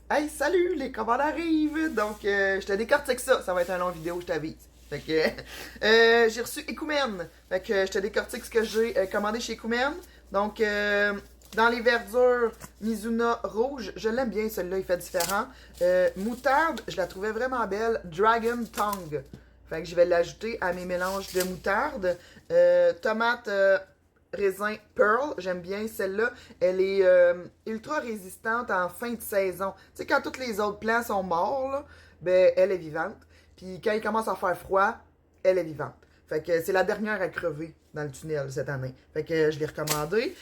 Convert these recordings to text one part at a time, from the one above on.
Hey, salut, les commandes arrivent! Donc, je te décortique ça. Ça va être un long vidéo, je t'avise. Fait que, j'ai reçu Ecoumène. Fait que, je te décortique ce que j'ai commandé chez Ecoumène. Donc, dans les verdures, Mizuna rouge. Je l'aime bien, celui-là, il fait différent. Moutarde, je la trouvais vraiment belle. Dragon Tongue. Fait que je vais l'ajouter à mes mélanges de moutarde. Tomate raisin Pearl, j'aime bien celle-là. Elle est ultra résistante en fin de saison. Tu sais, quand tous les autres plants sont morts, là, ben, elle est vivante. Puis quand il commence à faire froid, elle est vivante. Fait que c'est la dernière à crever dans le tunnel cette année. Fait que je l'ai recommandé.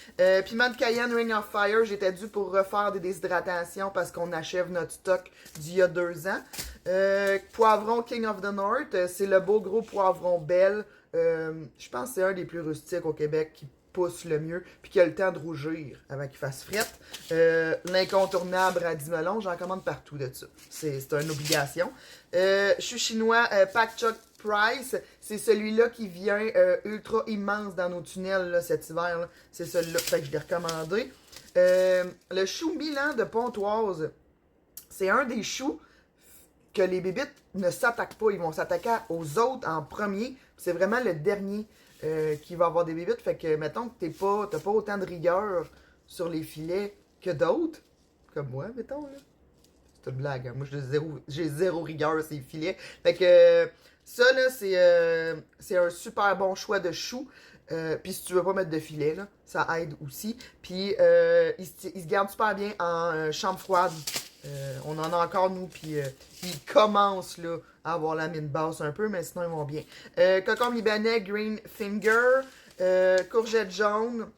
Piment de Cayenne Ring of Fire, j'étais dû pour refaire des déshydratations parce qu'on achève notre stock d'il y a 2 ans. Poivron King of the North, c'est le beau gros poivron belle. Je pense que c'est un des plus rustiques au Québec qui pousse le mieux, puis qui a le temps de rougir avant qu'il fasse frette. L'incontournable radis melon, j'en commande partout de ça. C'est une obligation. Je suis chinois, Pak Chok Price, c'est celui-là qui vient ultra immense dans nos tunnels là, cet hiver. C'est celui-là, fait que je l'ai recommandé. Le chou Milan de Pontoise, c'est un des choux que les bébites ne s'attaquent pas. Ils vont s'attaquer aux autres en premier. C'est vraiment le dernier qui va avoir des bébites. Fait que, mettons que t'as pas autant de rigueur sur les filets que d'autres. Comme moi, mettons, là. C'est une blague, hein. Moi, j'ai zéro rigueur sur les filets. Fait que, ça, là, c'est un super bon choix de chou. Puis si tu veux pas mettre de filet, là, ça aide aussi. Puis il se garde super bien en chambre froide. On en a encore, nous, puis ils commencent là, à avoir la mine basse un peu, mais sinon, ils vont bien. Cocombe libanais, green finger, courgette jaune,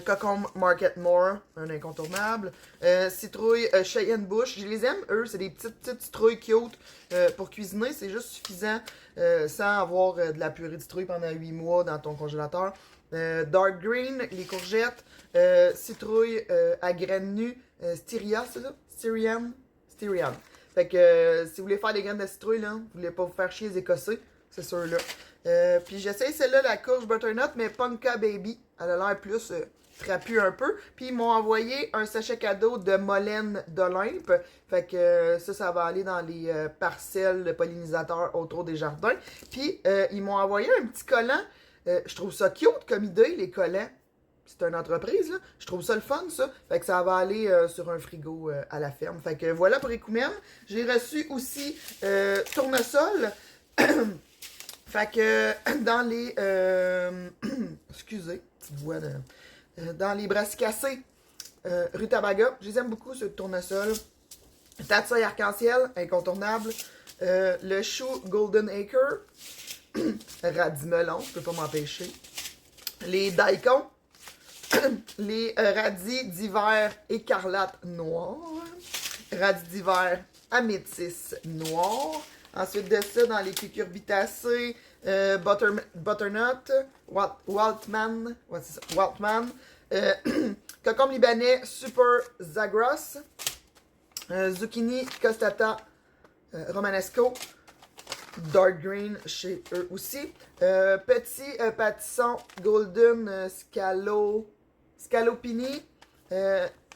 cocombe market more, un incontournable, citrouille Cheyenne Bush, je les aime, eux, c'est des petites citrouilles cute pour cuisiner, c'est juste suffisant sans avoir de la purée de citrouille pendant 8 mois dans ton congélateur. Dark green, les courgettes, citrouille à graines nues, styria, c'est ça? Styrian? Styrian. Fait que si vous voulez faire des graines de citrouille, là, vous voulez pas vous faire chier les Écossais, c'est sûr là. Puis j'essaye celle-là, la courge butternut, mais Ponka Baby. Elle a l'air plus trapue un peu. Puis ils m'ont envoyé un sachet cadeau de Molène d'Olympe. Fait que ça va aller dans les parcelles de pollinisateurs autour des jardins. Puis ils m'ont envoyé un petit collant. Je trouve ça cute comme idée, les collants. C'est une entreprise, là. Je trouve ça le fun, ça. Fait que ça va aller sur un frigo à la ferme. Fait que voilà pour Ecoumène. J'ai reçu aussi tournesol. Fait que dans les... excusez, petite voix de... dans les brassicacées rutabaga, je les aime beaucoup, ce tournesol. Tatsaï arc-en-ciel, incontournable. Le chou Golden Acre. Radis melon, je peux pas m'empêcher. Les daikons. Les radis d'hiver écarlate noir. Radis d'hiver améthyste noir. Ensuite de ça, dans les cucurbitacées, butternut, Waltman, ouais, c'est ça, Waltman, cocombe libanais, super Zagros, zucchini costata romanesco, dark green chez eux aussi, petit pâtisson golden scalopini,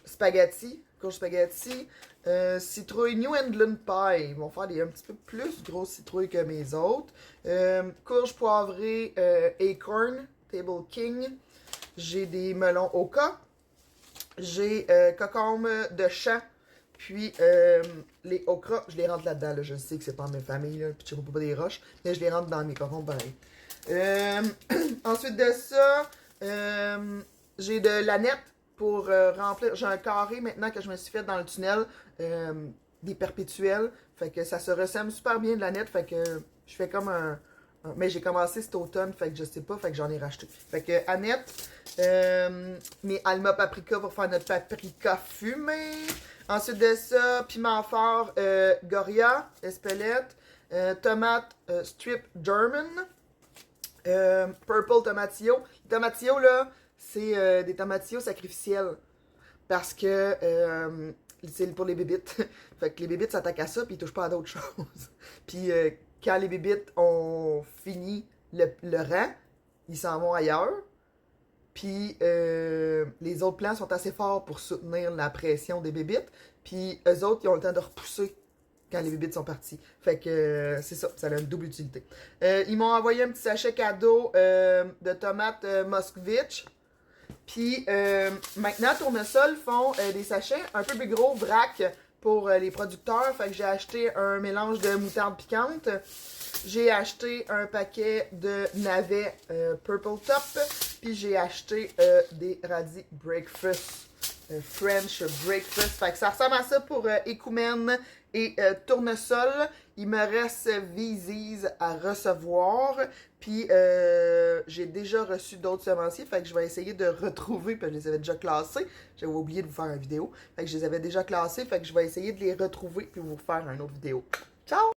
spaghetti, courge spaghetti, citrouille New England Pie. Ils vont faire un petit peu plus grosses citrouilles que mes autres. Courge poivrée Acorn, Table King. J'ai des melons Oka. J'ai cocombe de champ. Puis les okras, je les rentre là-dedans. Là. Je sais que c'est pas mes familles, là, puis je ne pas des roches, mais je les rentre dans mes cocombes pareil. Ensuite de ça, j'ai de l'aneth pour remplir. J'ai un carré maintenant que je me suis fait dans le tunnel, des perpétuels. Fait que ça se ressemble super bien de l'aneth. Fait que je fais comme mais j'ai commencé cet automne, fait que je sais pas, fait que j'en ai racheté. Fait que aneth, mes alma paprika pour faire notre paprika fumée. Ensuite de ça, piment fort, Goria, Espelette, tomate strip German, purple tomatillo. Les tomatillos, là, c'est des tomatillos sacrificiels. Parce que c'est pour les bébites. Fait que les bébites s'attaquent à ça, puis ils touchent pas à d'autres choses. Puis quand les bébites ont fini le rang, ils s'en vont ailleurs. Puis les autres plants sont assez forts pour soutenir la pression des bébites. Puis eux autres, ils ont le temps de repousser quand les bébites sont partis. Fait que c'est ça, ça a une double utilité. Ils m'ont envoyé un petit sachet cadeau de tomates Moskvitch. Puis maintenant, Tournesol font des sachets un peu plus gros, vrac, pour les producteurs. Fait que j'ai acheté un mélange de moutarde piquante. J'ai acheté un paquet de navets Purple Top. Puis j'ai acheté des radis Breakfast. French Breakfast. Fait que ça ressemble à ça pour écoumène et tournesol. Il me reste Viziz à recevoir. Puis j'ai déjà reçu d'autres semenciers. Fait que je vais essayer de retrouver. Puis je les avais déjà classés. J'avais oublié de vous faire une vidéo. Fait que je les avais déjà classés. Fait que je vais essayer de les retrouver. Puis vous faire une autre vidéo. Ciao!